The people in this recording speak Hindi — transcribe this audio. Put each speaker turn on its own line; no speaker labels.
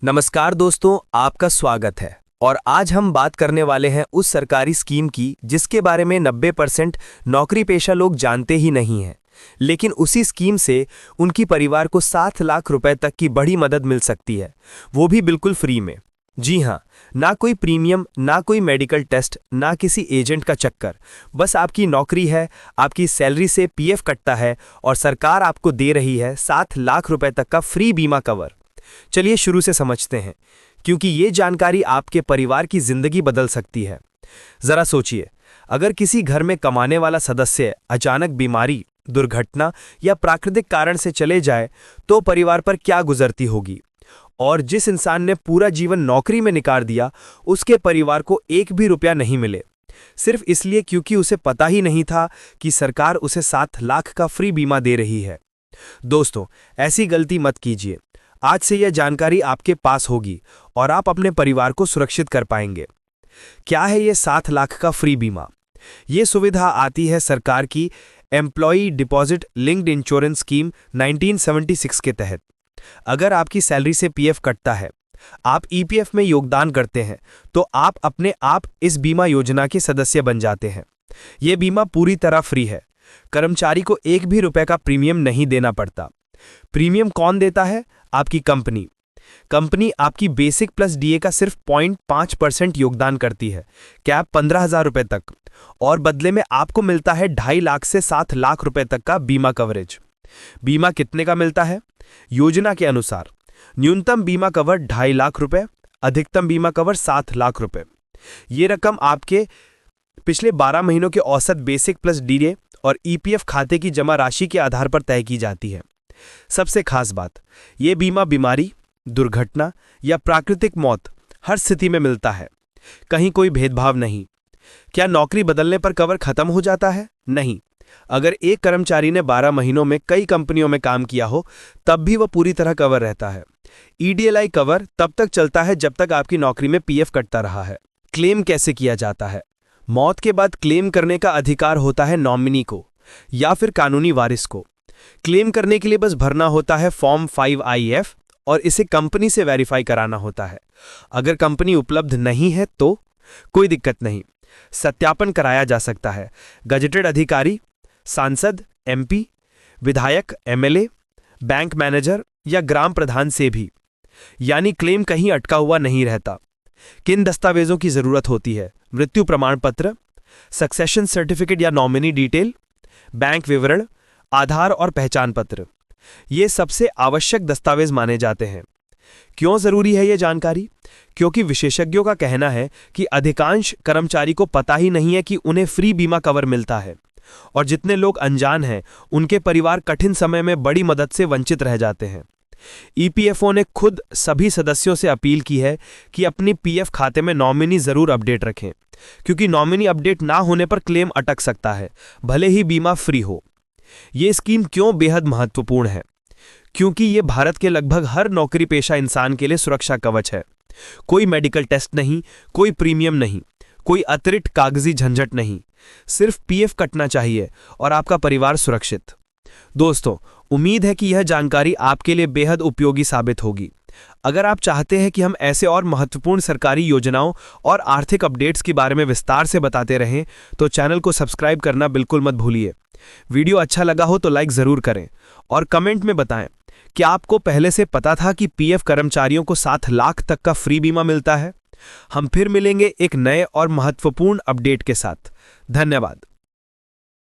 नमस्कार दोस्तों, आपका स्वागत है। और आज हम बात करने वाले हैं उस सरकारी स्कीम की जिसके बारे में 90% नौकरी पेशा लोग जानते ही नहीं हैं। लेकिन उसी स्कीम से उनकी परिवार को 7 लाख रुपए तक की बड़ी मदद मिल सकती है, वो भी बिल्कुल फ्री में। जी हाँ, ना कोई प्रीमियम, ना कोई मेडिकल टेस्ट, ना किसी एजेंट का चक्कर। बस आपकी नौकरी है, आपकी सैलरी से पीएफ कटता है और सरकार आपको दे रही है 7 लाख रुपए तक का फ्री बीमा कवर। चलिए शुरू से समझते हैं, क्योंकि ये जानकारी आपके परिवार की जिंदगी बदल सकती है। जरा सोचिए, अगर किसी घर में कमाने वाला सदस्य अचानक बीमारी, दुर्घटना या प्राकृतिक कारण से चले जाए तो परिवार पर क्या गुजरती होगी। और जिस इंसान ने पूरा जीवन नौकरी में निकाल दिया, उसके परिवार को एक भी रुपया नहीं मिले, सिर्फ इसलिए क्योंकि उसे पता ही नहीं था कि सरकार उसे 7 लाख का फ्री बीमा दे रही है। दोस्तों, ऐसी गलती मत कीजिए। आज से यह जानकारी आपके पास होगी और आप अपने परिवार को सुरक्षित कर पाएंगे। क्या है यह 7 लाख का फ्री बीमा? ये सुविधा आती है सरकार की employee deposit linked insurance scheme 1976 के तहत। अगर आपकी सैलरी से पीएफ कटता है, आप ईपीएफ में योगदान करते हैं, तो आप अपने आप इस बीमा योजना के सदस्य बन जाते हैं। यह बीमा पूरी तरह फ्री है। कर्मचारी को एक भी रुपए का प्रीमियम नहीं देना पड़ता। प्रीमियम कौन देता है? आपकी कंपनी आपकी बेसिक प्लस डीए का सिर्फ 0.5% योगदान करती है, कैप 15,000 रुपए तक, और बदले में आपको मिलता है 2.5 लाख से 7 लाख रुपए तक का बीमा कवरेज। बीमा कितने का मिलता है? योजना के अनुसार न्यूनतम बीमा कवर 2.5 लाख रुपए, अधिकतम बीमा कवर 7 लाख रुपए। ये रकम आपके पिछले 12 महीनों के औसत बेसिक प्लस डीए और ईपीएफ खाते की जमा राशि के आधार पर तय की जाती है। सबसे खास बात, यह बीमा बीमारी, दुर्घटना या प्राकृतिक मौत हर स्थिति में मिलता है, कहीं कोई भेदभाव नहीं। क्या नौकरी बदलने पर कवर खत्म हो जाता है? नहीं। अगर एक कर्मचारी ने 12 महीनों में कई कंपनियों में काम किया हो, तब भी वह पूरी तरह कवर रहता है। ईडीएलआई कवर तब तक चलता है जब तक आपकी नौकरी में पीएफ कटता रहा है। क्लेम कैसे किया जाता है? मौत के बाद क्लेम करने का अधिकार होता है नॉमिनी को या फिर कानूनी वारिस को। क्लेम करने के लिए बस भरना होता है फॉर्म 5IF और इसे कंपनी से वेरीफाई कराना होता है। अगर कंपनी उपलब्ध नहीं है तो कोई दिक्कत नहीं, सत्यापन कराया जा सकता है गजेटेड अधिकारी, सांसद, एमपी, विधायक, एमएलए, बैंक मैनेजर या ग्राम प्रधान से भी। यानी क्लेम कहीं अटका हुआ नहीं रहता। किन दस्तावेजों की जरूरत होती है? मृत्यु प्रमाण पत्र, सक्सेशन सर्टिफिकेट या नॉमिनी डिटेल, बैंक विवरण, आधार और पहचान पत्र। ये सबसे आवश्यक दस्तावेज माने जाते हैं। क्यों जरूरी है यह जानकारी? क्योंकि विशेषज्ञों का कहना है कि अधिकांश कर्मचारी को पता ही नहीं है कि उन्हें फ्री बीमा कवर मिलता है, और जितने लोग अनजान हैं, उनके परिवार कठिन समय में बड़ी मदद से वंचित रह जाते हैं। ईपीएफओ ने खुद सभी सदस्यों से अपील की है कि अपनी पीएफ खाते में नॉमिनी जरूर अपडेट रखें, क्योंकि नॉमिनी अपडेट ना होने पर क्लेम अटक सकता है, भले ही बीमा फ्री हो। ये स्कीम क्यों बेहद महत्वपूर्ण है? क्योंकि ये भारत के लगभग हर नौकरी पेशा इंसान के लिए सुरक्षा कवच है। कोई मेडिकल टेस्ट नहीं, कोई प्रीमियम नहीं, कोई अतिरिक्त कागजी झंझट नहीं। सिर्फ पीएफ कटना चाहिए और आपका परिवार सुरक्षित। दोस्तों, उम्मीद है कि यह जानकारी आपके लिए बेहद उपयोगी साबित होगी। अगर आप चाहते हैं कि हम ऐसे और महत्वपूर्ण सरकारी योजनाओं और आर्थिक अपडेट्स के बारे में विस्तार से बताते रहें, तो चैनल को सब्सक्राइब करना बिल्कुल मत भूलिए। वीडियो अच्छा लगा हो तो लाइक जरूर करें और कमेंट में बताएं कि आपको पहले से पता था कि पीएफ कर्मचारियों को 7 लाख तक का फ्री बीमा मिलता है। हम फिर मिलेंगे एक नए और महत्वपूर्ण अपडेट के साथ। धन्यवाद।